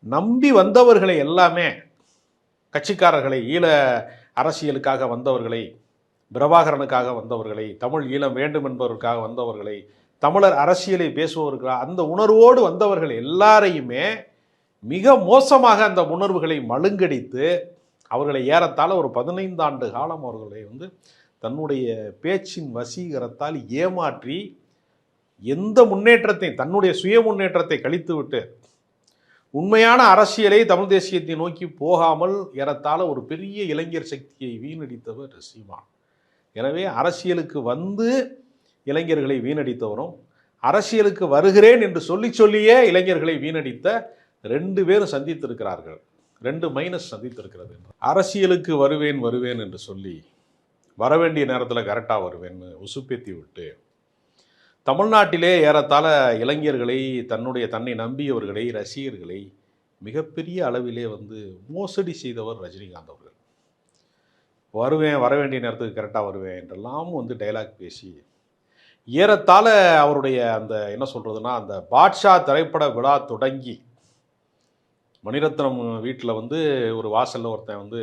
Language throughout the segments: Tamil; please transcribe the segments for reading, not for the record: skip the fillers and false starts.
நம்பி வந்தவர்களை எல்லாமே, கட்சிக்காரர்களை, ஈழ அரசியலுக்காக வந்தவர்களை, பிரபாகரனுக்காக வந்தவர்களை, தமிழ் ஈழம் வேண்டும் என்பதற்காக வந்தவர்களை, தமிழர் அரசியலை பேசுபவர்களாக அந்த உணர்வோடு வந்தவர்கள் எல்லாரையுமே மிக மோசமாக அந்த உணர்வுகளை மழுங்கடித்து அவர்களை ஏறத்தாழ ஒரு 15 ஆண்டு காலம் அவர்களை தன்னுடைய பேச்சின் வசீகரத்தால் ஏமாற்றி எந்த முன்னேற்றத்தை, தன்னுடைய சுய முன்னேற்றத்தை கழித்துவிட்டு உண்மையான அரசியலை தமிழ் தேசியத்தை நோக்கி போகாமல் ஏறத்தாழ ஒரு பெரிய இளைஞர் சக்தியை வீணடித்தவர் சீமான். எனவே அரசியலுக்கு வந்து இளைஞர்களை வீணடித்தவரும், அரசியலுக்கு வருகிறேன் என்று சொல்லியே இளைஞர்களை வீணடித்த 2 பேரும் சந்தித்திருக்கிறார்கள். 2 மைனஸ் சந்தித்திருக்கிறது. அரசியலுக்கு வருவேன் என்று சொல்லி வர வேண்டிய நேரத்தில் கரெக்டாக வருவேன்னு உசுப்பேத்தி விட்டு தமிழ்நாட்டிலே ஏறத்தாழ இளைஞர்களை, தன்னை நம்பியவர்களை, ரசிகர்களை மிகப்பெரிய அளவிலே மோசடி செய்தவர் ரஜினிகாந்த் அவர்கள். வர வேண்டிய நேரத்துக்கு கரெக்டாக வருவேன் என்றெல்லாம் டைலாக் பேசி ஏறத்தாழ அவருடைய அந்த என்ன சொல்கிறதுனா, அந்த பாட்ஷா திரைப்பட விழா தொடங்கி மணிரத்னம் வீட்டில் ஒரு வாசலில் ஒருத்தன்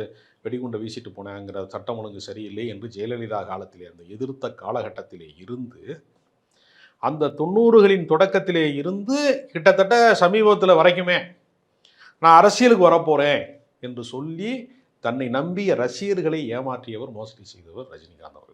வெடிகுண்டை வீசிட்டு போனாங்கிற சட்டம் ஒழுங்கு சரியில்லை என்று ஜெயலலிதா காலத்திலே அந்த எதிர்த்த காலகட்டத்திலே இருந்து, அந்த 90களின் தொடக்கத்திலே இருந்து கிட்டத்தட்ட சமீபத்தில் வரைக்குமே நான் அரசியலுக்கு வரப்போகிறேன் என்று சொல்லி தன்னை நம்பிய ரசிகர்களை ஏமாற்றியவர், மோசடி செய்தவர் ரஜினிகாந்த் அவர்கள்.